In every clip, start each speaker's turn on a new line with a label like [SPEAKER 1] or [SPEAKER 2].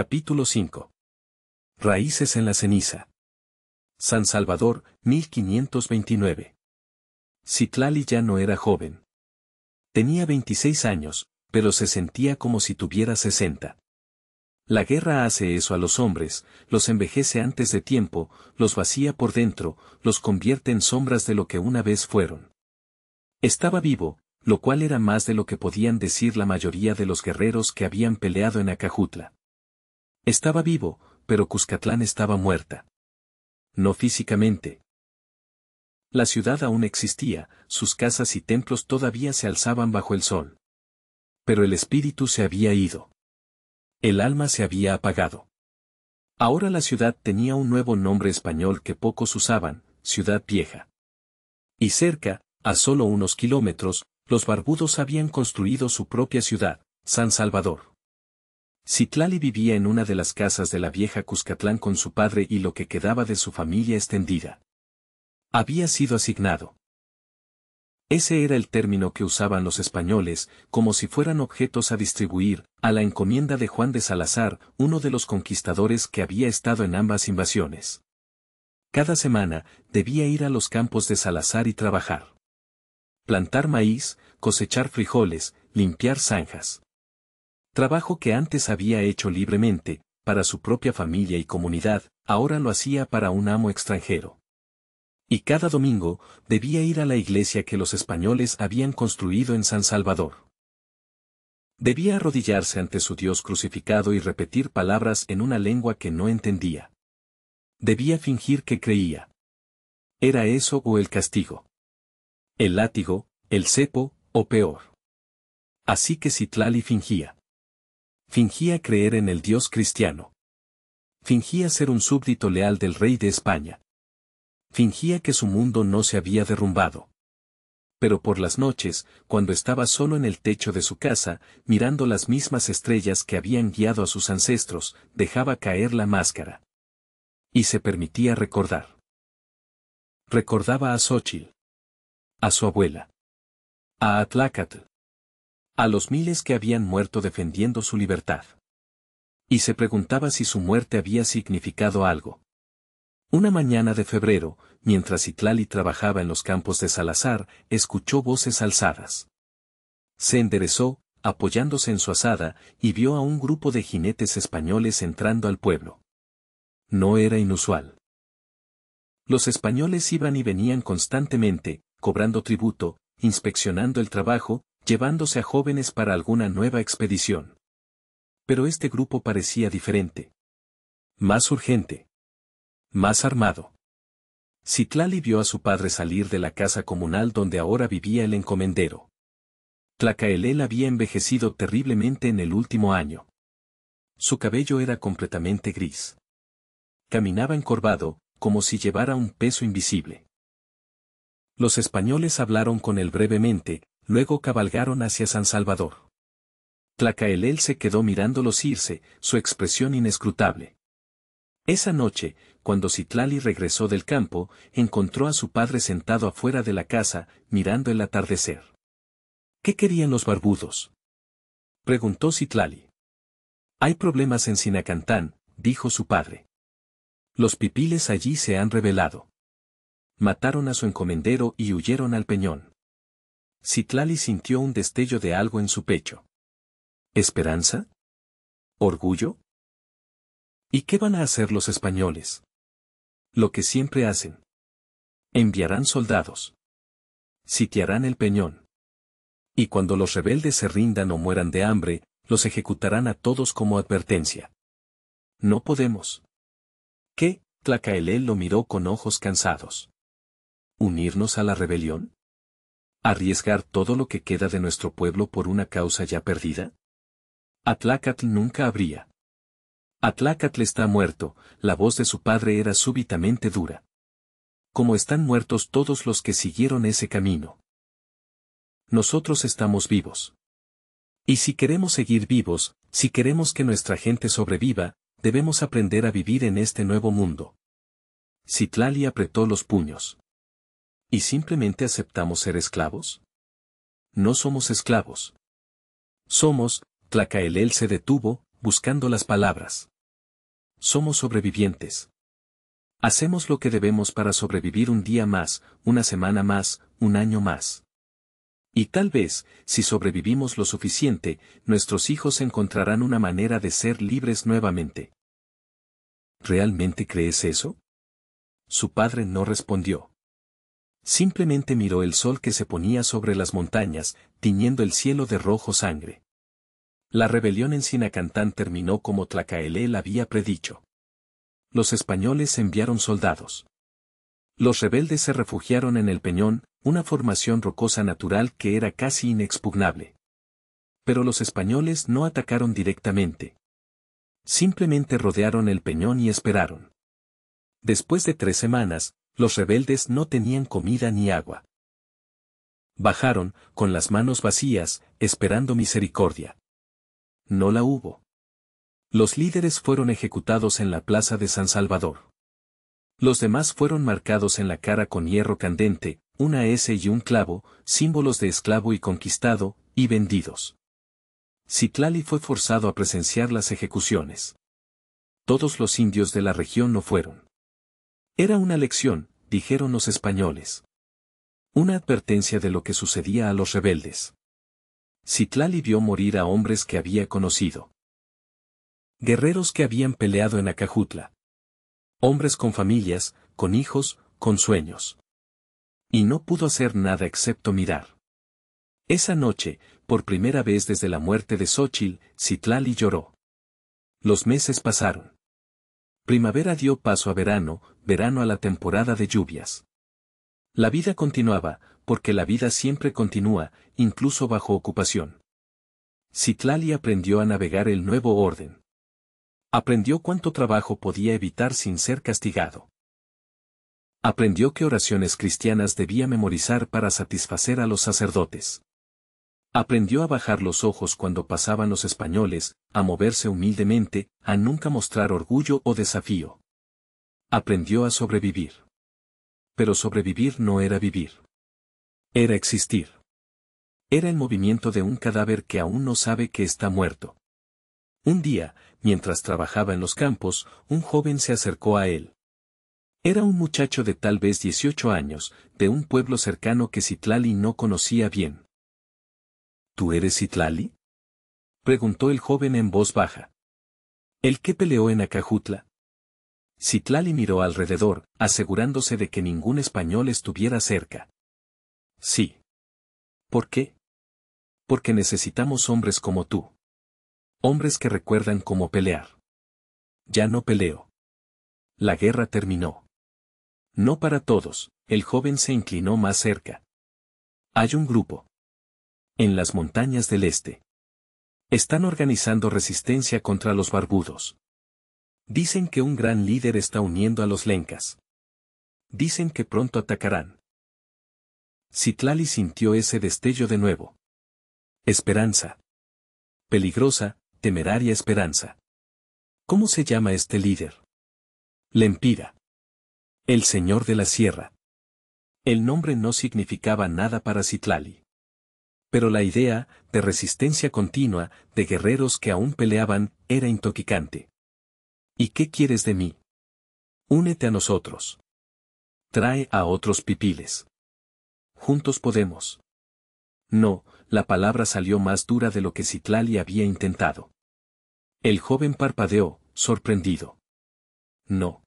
[SPEAKER 1] Capítulo 5. Raíces en la ceniza. San Salvador, 1529. Citlali ya no era joven. Tenía 26 años, pero se sentía como si tuviera 60. La guerra hace eso a los hombres, los envejece antes de tiempo, los vacía por dentro, los convierte en sombras de lo que una vez fueron. Estaba vivo, lo cual era más de lo que podían decir la mayoría de los guerreros que habían peleado en Acajutla. Estaba vivo, pero Cuscatlán estaba muerta. No físicamente. La ciudad aún existía, sus casas y templos todavía se alzaban bajo el sol. Pero el espíritu se había ido. El alma se había apagado. Ahora la ciudad tenía un nuevo nombre español que pocos usaban, Ciudad Vieja. Y cerca, a solo unos kilómetros, los barbudos habían construido su propia ciudad, San Salvador. Citlali vivía en una de las casas de la vieja Cuscatlán con su padre y lo que quedaba de su familia extendida. Había sido asignado. Ese era el término que usaban los españoles, como si fueran objetos a distribuir, a la encomienda de Juan de Salazar, uno de los conquistadores que había estado en ambas invasiones. Cada semana, debía ir a los campos de Salazar y trabajar. Plantar maíz, cosechar frijoles, limpiar zanjas. Trabajo que antes había hecho libremente, para su propia familia y comunidad, ahora lo hacía para un amo extranjero. Y cada domingo, debía ir a la iglesia que los españoles habían construido en San Salvador. Debía arrodillarse ante su Dios crucificado y repetir palabras en una lengua que no entendía. Debía fingir que creía. ¿Era eso o el castigo? ¿El látigo, el cepo, o peor? Así que Citlali fingía. Fingía creer en el Dios cristiano. Fingía ser un súbdito leal del rey de España. Fingía que su mundo no se había derrumbado. Pero por las noches, cuando estaba solo en el techo de su casa, mirando las mismas estrellas que habían guiado a sus ancestros, dejaba caer la máscara. Y se permitía recordar. Recordaba a Xóchitl. A su abuela. A Atlácatl. A los miles que habían muerto defendiendo su libertad. Y se preguntaba si su muerte había significado algo. Una mañana de febrero, mientras Citlali trabajaba en los campos de Salazar, escuchó voces alzadas. Se enderezó, apoyándose en su azada, y vio a un grupo de jinetes españoles entrando al pueblo. No era inusual. Los españoles iban y venían constantemente, cobrando tributo, inspeccionando el trabajo, llevándose a jóvenes para alguna nueva expedición. Pero este grupo parecía diferente. Más urgente. Más armado. Citlali vio a su padre salir de la casa comunal donde ahora vivía el encomendero. Tlacaelel había envejecido terriblemente en el último año. Su cabello era completamente gris. Caminaba encorvado, como si llevara un peso invisible. Los españoles hablaron con él brevemente, luego cabalgaron hacia San Salvador. Tlacaelel se quedó mirándolos irse, su expresión inescrutable. Esa noche, cuando Citlali regresó del campo, encontró a su padre sentado afuera de la casa, mirando el atardecer. ¿Qué querían los barbudos?, preguntó Citlali. Hay problemas en Sinacantán, dijo su padre. Los pipiles allí se han rebelado. Mataron a su encomendero y huyeron al peñón. Citlali sintió un destello de algo en su pecho. ¿Esperanza? ¿Orgullo? ¿Y qué van a hacer los españoles? Lo que siempre hacen. Enviarán soldados. Sitiarán el peñón. Y cuando los rebeldes se rindan o mueran de hambre, los ejecutarán a todos como advertencia. No podemos. ¿Qué? Tlacaelel lo miró con ojos cansados. ¿Unirnos a la rebelión? ¿Arriesgar todo lo que queda de nuestro pueblo por una causa ya perdida? Atlácatl nunca habría. Atlácatl está muerto, la voz de su padre era súbitamente dura. Como están muertos todos los que siguieron ese camino. Nosotros estamos vivos. Y si queremos seguir vivos, si queremos que nuestra gente sobreviva, debemos aprender a vivir en este nuevo mundo. Citlali apretó los puños. ¿Y simplemente aceptamos ser esclavos? No somos esclavos. Somos, Tlacaelel se detuvo, buscando las palabras. Somos sobrevivientes. Hacemos lo que debemos para sobrevivir un día más, una semana más, un año más. Y tal vez, si sobrevivimos lo suficiente, nuestros hijos encontrarán una manera de ser libres nuevamente. ¿Realmente crees eso? Su padre no respondió. Simplemente miró el sol que se ponía sobre las montañas, tiñendo el cielo de rojo sangre. La rebelión en Sinacantán terminó como Tlacaelel había predicho. Los españoles enviaron soldados. Los rebeldes se refugiaron en el Peñón, una formación rocosa natural que era casi inexpugnable. Pero los españoles no atacaron directamente. Simplemente rodearon el Peñón y esperaron. Después de 3 semanas, los rebeldes no tenían comida ni agua. Bajaron, con las manos vacías, esperando misericordia. No la hubo. Los líderes fueron ejecutados en la plaza de San Salvador. Los demás fueron marcados en la cara con hierro candente, una S y un clavo, símbolos de esclavo y conquistado, y vendidos. Citlali fue forzado a presenciar las ejecuciones. Todos los indios de la región no fueron. Era una lección, dijeron los españoles. Una advertencia de lo que sucedía a los rebeldes. Citlali vio morir a hombres que había conocido. Guerreros que habían peleado en Acajutla. Hombres con familias, con hijos, con sueños. Y no pudo hacer nada excepto mirar. Esa noche, por primera vez desde la muerte de Xóchitl, Citlali lloró. Los meses pasaron. Primavera dio paso a verano, verano a la temporada de lluvias. La vida continuaba, porque la vida siempre continúa, incluso bajo ocupación. Citlali aprendió a navegar el nuevo orden. Aprendió cuánto trabajo podía evitar sin ser castigado. Aprendió qué oraciones cristianas debía memorizar para satisfacer a los sacerdotes. Aprendió a bajar los ojos cuando pasaban los españoles, a moverse humildemente, a nunca mostrar orgullo o desafío. Aprendió a sobrevivir. Pero sobrevivir no era vivir. Era existir. Era el movimiento de un cadáver que aún no sabe que está muerto. Un día, mientras trabajaba en los campos, un joven se acercó a él. Era un muchacho de tal vez 18 años, de un pueblo cercano que Citlali no conocía bien. ¿Tú eres Citlali?, preguntó el joven en voz baja. ¿El que peleó en Acajutla? Citlali miró alrededor, asegurándose de que ningún español estuviera cerca. Sí. ¿Por qué? Porque necesitamos hombres como tú. Hombres que recuerdan cómo pelear. Ya no peleo. La guerra terminó. No para todos, el joven se inclinó más cerca. Hay un grupo. En las montañas del este. Están organizando resistencia contra los barbudos. Dicen que un gran líder está uniendo a los lencas. Dicen que pronto atacarán. Citlali sintió ese destello de nuevo. Esperanza. Peligrosa, temeraria esperanza. ¿Cómo se llama este líder? Lempira. El señor de la sierra. El nombre no significaba nada para Citlali. Pero la idea, de resistencia continua, de guerreros que aún peleaban, era intoxicante. ¿Y qué quieres de mí? Únete a nosotros. Trae a otros pipiles. Juntos podemos. No, la palabra salió más dura de lo que Citlali había intentado. El joven parpadeó, sorprendido. No.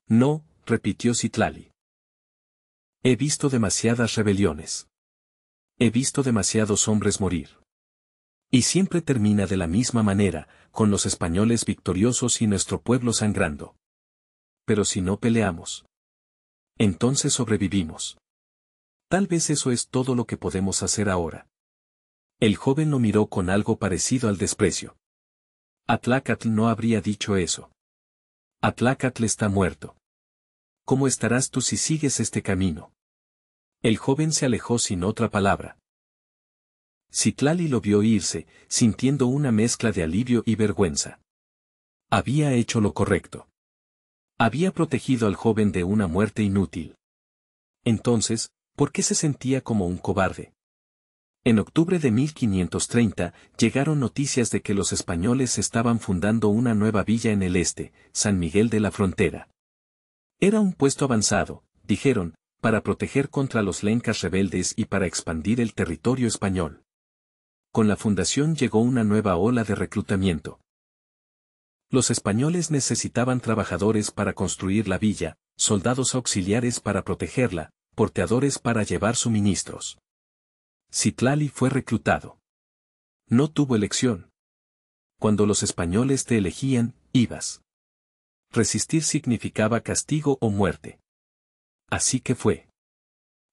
[SPEAKER 1] No, repitió Citlali. He visto demasiadas rebeliones. He visto demasiados hombres morir. Y siempre termina de la misma manera, con los españoles victoriosos y nuestro pueblo sangrando. Pero si no peleamos, entonces sobrevivimos. Tal vez eso es todo lo que podemos hacer ahora. El joven lo miró con algo parecido al desprecio. Atlacatl no habría dicho eso. Atlacatl está muerto. ¿Cómo estarás tú si sigues este camino? El joven se alejó sin otra palabra. Citlali lo vio irse, sintiendo una mezcla de alivio y vergüenza. Había hecho lo correcto. Había protegido al joven de una muerte inútil. Entonces, ¿por qué se sentía como un cobarde? En octubre de 1530, llegaron noticias de que los españoles estaban fundando una nueva villa en el este, San Miguel de la Frontera. Era un puesto avanzado, dijeron, para proteger contra los lencas rebeldes y para expandir el territorio español. Con la fundación llegó una nueva ola de reclutamiento. Los españoles necesitaban trabajadores para construir la villa, soldados auxiliares para protegerla, porteadores para llevar suministros. Citlali fue reclutado. No tuvo elección. Cuando los españoles te elegían, ibas. Resistir significaba castigo o muerte. Así que fue.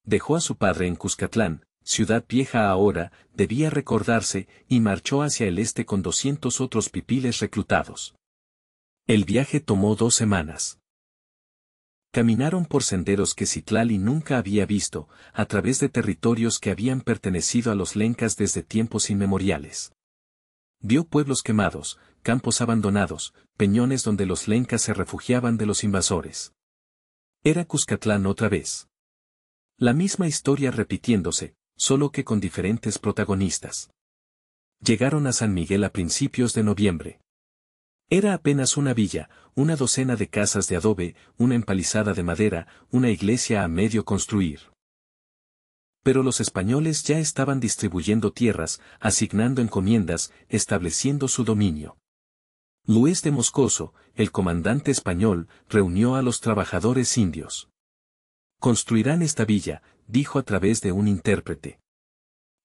[SPEAKER 1] Dejó a su padre en Cuscatlán, ciudad vieja ahora, debía recordarse, y marchó hacia el este con 200 otros pipiles reclutados. El viaje tomó 2 semanas. Caminaron por senderos que Citlali nunca había visto, a través de territorios que habían pertenecido a los lencas desde tiempos inmemoriales. Vio pueblos quemados, campos abandonados, peñones donde los lencas se refugiaban de los invasores. Era Cuscatlán otra vez. La misma historia repitiéndose, solo que con diferentes protagonistas. Llegaron a San Miguel a principios de noviembre. Era apenas una villa, una docena de casas de adobe, una empalizada de madera, una iglesia a medio construir. Pero los españoles ya estaban distribuyendo tierras, asignando encomiendas, estableciendo su dominio. Luis de Moscoso, el comandante español, reunió a los trabajadores indios. Construirán esta villa, dijo a través de un intérprete.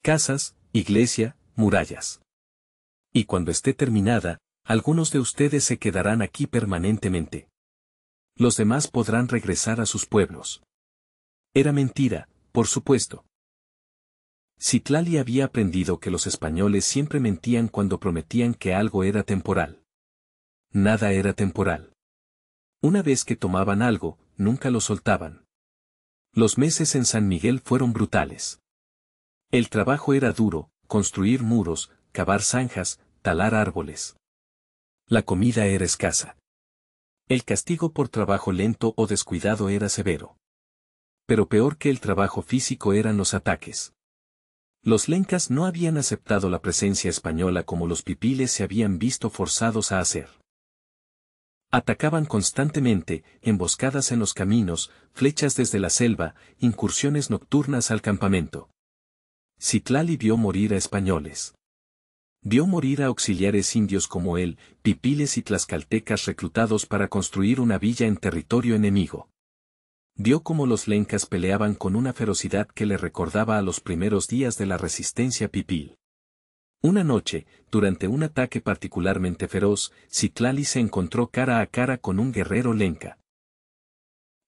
[SPEAKER 1] Casas, iglesia, murallas. Y cuando esté terminada, algunos de ustedes se quedarán aquí permanentemente. Los demás podrán regresar a sus pueblos. Era mentira, por supuesto. Citlali había aprendido que los españoles siempre mentían cuando prometían que algo era temporal. Nada era temporal. Una vez que tomaban algo, nunca lo soltaban. Los meses en San Miguel fueron brutales. El trabajo era duro, construir muros, cavar zanjas, talar árboles. La comida era escasa. El castigo por trabajo lento o descuidado era severo. Pero peor que el trabajo físico eran los ataques. Los lencas no habían aceptado la presencia española como los pipiles se habían visto forzados a hacer. Atacaban constantemente, emboscadas en los caminos, flechas desde la selva, incursiones nocturnas al campamento. Citlali vio morir a españoles. Vio morir a auxiliares indios como él, pipiles y tlaxcaltecas reclutados para construir una villa en territorio enemigo. Vio cómo los lencas peleaban con una ferocidad que le recordaba a los primeros días de la resistencia pipil. Una noche, durante un ataque particularmente feroz, Citlali se encontró cara a cara con un guerrero lenca.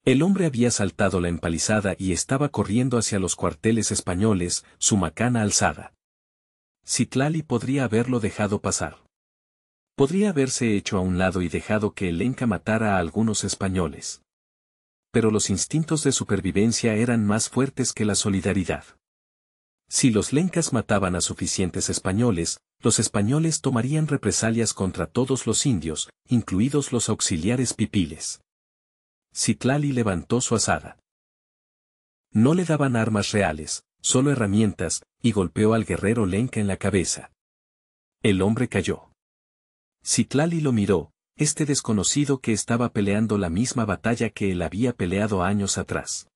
[SPEAKER 1] El hombre había saltado la empalizada y estaba corriendo hacia los cuarteles españoles, su macana alzada. Citlali podría haberlo dejado pasar. Podría haberse hecho a un lado y dejado que el lenca matara a algunos españoles. Pero los instintos de supervivencia eran más fuertes que la solidaridad. Si los lencas mataban a suficientes españoles, los españoles tomarían represalias contra todos los indios, incluidos los auxiliares pipiles. Citlali levantó su azada. No le daban armas reales, solo herramientas, y golpeó al guerrero lenca en la cabeza. El hombre cayó. Citlali lo miró, este desconocido que estaba peleando la misma batalla que él había peleado años atrás.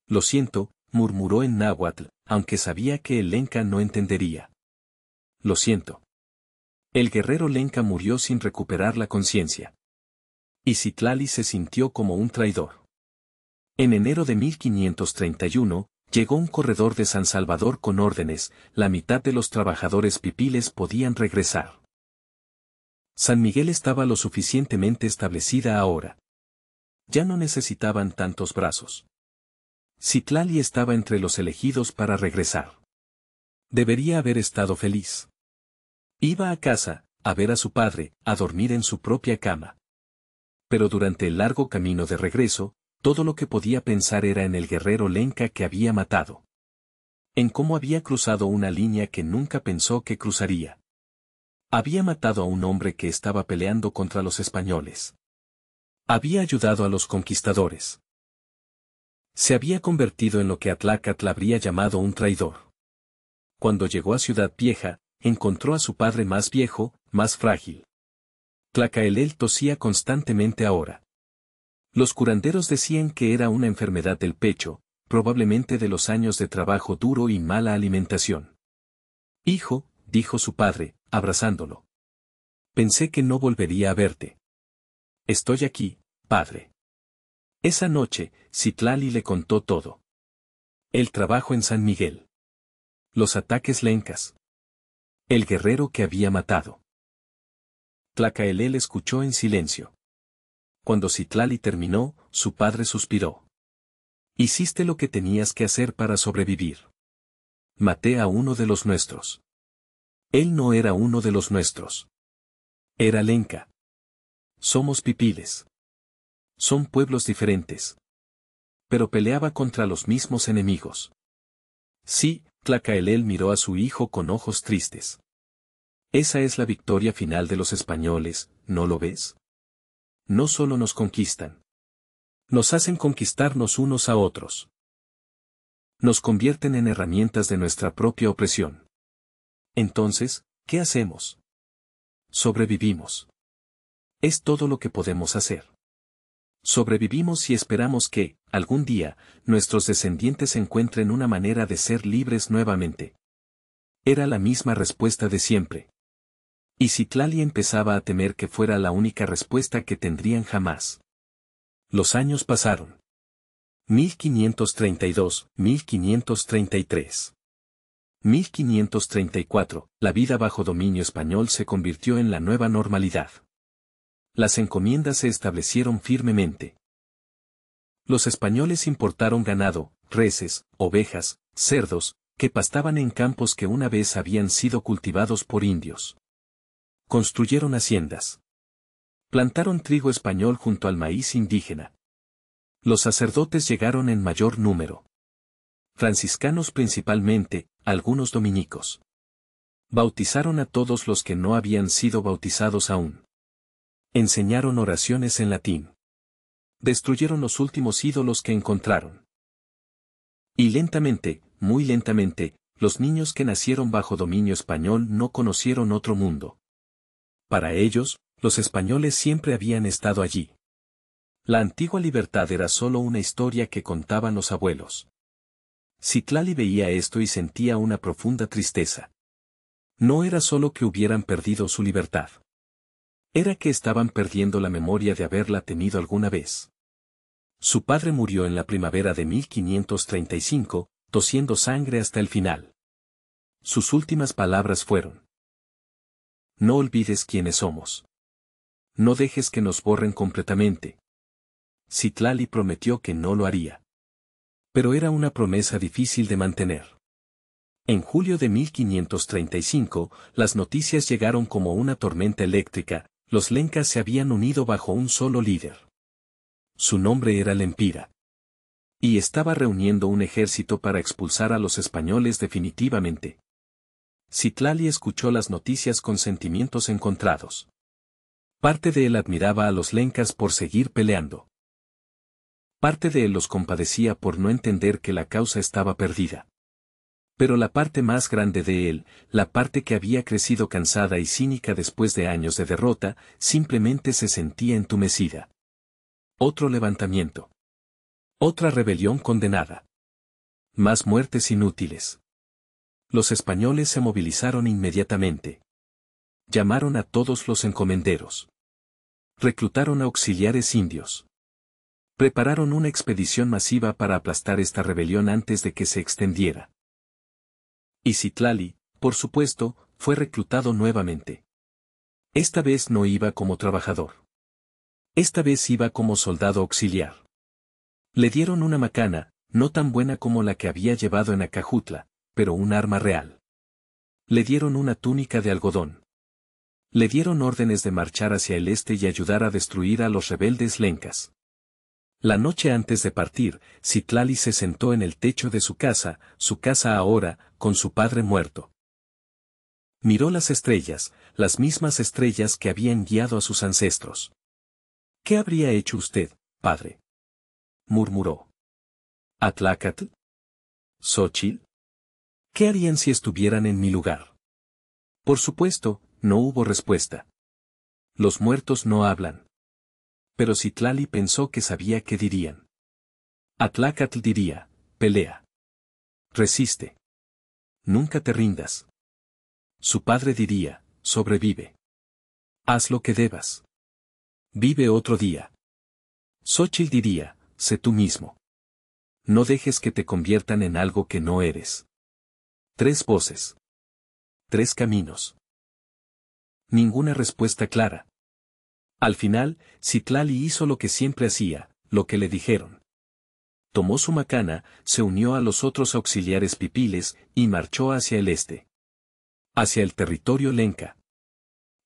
[SPEAKER 1] Lo siento, murmuró en náhuatl, aunque sabía que el lenca no entendería. Lo siento. El guerrero lenca murió sin recuperar la conciencia. Y Citlali se sintió como un traidor. En enero de 1531, llegó un corredor de San Salvador con órdenes, la mitad de los trabajadores pipiles podían regresar. San Miguel estaba lo suficientemente establecida ahora. Ya no necesitaban tantos brazos. Citlali estaba entre los elegidos para regresar. Debería haber estado feliz. Iba a casa, a ver a su padre, a dormir en su propia cama. Pero durante el largo camino de regreso, todo lo que podía pensar era en el guerrero lenca que había matado. En cómo había cruzado una línea que nunca pensó que cruzaría. Había matado a un hombre que estaba peleando contra los españoles. Había ayudado a los conquistadores. Se había convertido en lo que Atlácatl habría llamado un traidor. Cuando llegó a Ciudad Vieja, encontró a su padre más viejo, más frágil. Tlacaelel tosía constantemente ahora. Los curanderos decían que era una enfermedad del pecho, probablemente de los años de trabajo duro y mala alimentación. Hijo, dijo su padre, abrazándolo. Pensé que no volvería a verte. Estoy aquí, padre. Esa noche, Citlali le contó todo. El trabajo en San Miguel. Los ataques lencas. El guerrero que había matado. Tlacaelel escuchó en silencio. Cuando Citlali terminó, su padre suspiró. Hiciste lo que tenías que hacer para sobrevivir. Maté a uno de los nuestros. Él no era uno de los nuestros. Era lenca. Somos pipiles. Son pueblos diferentes. Pero peleaba contra los mismos enemigos. Sí, Tlacaelel miró a su hijo con ojos tristes. Esa es la victoria final de los españoles, ¿no lo ves? No solo nos conquistan. Nos hacen conquistarnos unos a otros. Nos convierten en herramientas de nuestra propia opresión. Entonces, ¿qué hacemos? Sobrevivimos. Es todo lo que podemos hacer. Sobrevivimos y esperamos que, algún día, nuestros descendientes encuentren una manera de ser libres nuevamente. Era la misma respuesta de siempre. Y Citlali empezaba a temer que fuera la única respuesta que tendrían jamás. Los años pasaron. 1532, 1533. 1534, la vida bajo dominio español se convirtió en la nueva normalidad. Las encomiendas se establecieron firmemente. Los españoles importaron ganado, reses, ovejas, cerdos, que pastaban en campos que una vez habían sido cultivados por indios. Construyeron haciendas. Plantaron trigo español junto al maíz indígena. Los sacerdotes llegaron en mayor número. Franciscanos principalmente, algunos dominicos. Bautizaron a todos los que no habían sido bautizados aún. Enseñaron oraciones en latín. Destruyeron los últimos ídolos que encontraron. Y lentamente, muy lentamente, los niños que nacieron bajo dominio español no conocieron otro mundo. Para ellos, los españoles siempre habían estado allí. La antigua libertad era solo una historia que contaban los abuelos. Citlali veía esto y sentía una profunda tristeza. No era solo que hubieran perdido su libertad. Era que estaban perdiendo la memoria de haberla tenido alguna vez. Su padre murió en la primavera de 1535, tosiendo sangre hasta el final. Sus últimas palabras fueron: no olvides quiénes somos. No dejes que nos borren completamente. Citlali prometió que no lo haría. Pero era una promesa difícil de mantener. En julio de 1535, las noticias llegaron como una tormenta eléctrica: los lencas se habían unido bajo un solo líder. Su nombre era Lempira. Y estaba reuniendo un ejército para expulsar a los españoles definitivamente. Citlali escuchó las noticias con sentimientos encontrados. Parte de él admiraba a los lencas por seguir peleando. Parte de él los compadecía por no entender que la causa estaba perdida. Pero la parte más grande de él, la parte que había crecido cansada y cínica después de años de derrota, simplemente se sentía entumecida. Otro levantamiento. Otra rebelión condenada. Más muertes inútiles. Los españoles se movilizaron inmediatamente. Llamaron a todos los encomenderos. Reclutaron a auxiliares indios. Prepararon una expedición masiva para aplastar esta rebelión antes de que se extendiera. Y Citlali, por supuesto, fue reclutado nuevamente. Esta vez no iba como trabajador. Esta vez iba como soldado auxiliar. Le dieron una macana, no tan buena como la que había llevado en Acajutla, pero un arma real. Le dieron una túnica de algodón. Le dieron órdenes de marchar hacia el este y ayudar a destruir a los rebeldes lencas. La noche antes de partir, Citlali se sentó en el techo de su casa ahora, con su padre muerto. Miró las estrellas, las mismas estrellas que habían guiado a sus ancestros. ¿Qué habría hecho usted, padre?, murmuró. ¿Atlacatl? ¿Xóchitl? ¿Qué harían si estuvieran en mi lugar? Por supuesto, no hubo respuesta. Los muertos no hablan. Pero Citlali pensó que sabía qué dirían. Atlacatl diría, pelea. Resiste. Nunca te rindas. Su padre diría, sobrevive. Haz lo que debas. Vive otro día. Xóchitl diría, sé tú mismo. No dejes que te conviertan en algo que no eres. 3 voces. 3 caminos. Ninguna respuesta clara. Al final, Citlali hizo lo que siempre hacía, lo que le dijeron. Tomó su macana, se unió a los otros auxiliares pipiles y marchó hacia el este. Hacia el territorio lenca.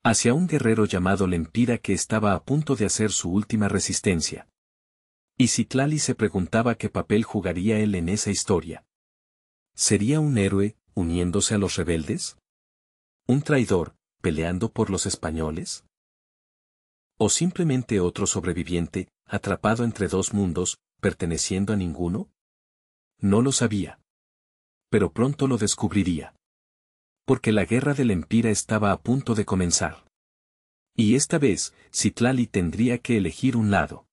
[SPEAKER 1] Hacia un guerrero llamado Lempira que estaba a punto de hacer su última resistencia. Y Citlali se preguntaba qué papel jugaría él en esa historia. ¿Sería un héroe, uniéndose a los rebeldes? ¿Un traidor, peleando por los españoles? ¿O simplemente otro sobreviviente, atrapado entre 2 mundos, perteneciendo a ninguno? No lo sabía. Pero pronto lo descubriría. Porque la guerra del Empira estaba a punto de comenzar. Y esta vez, Citlali tendría que elegir un lado.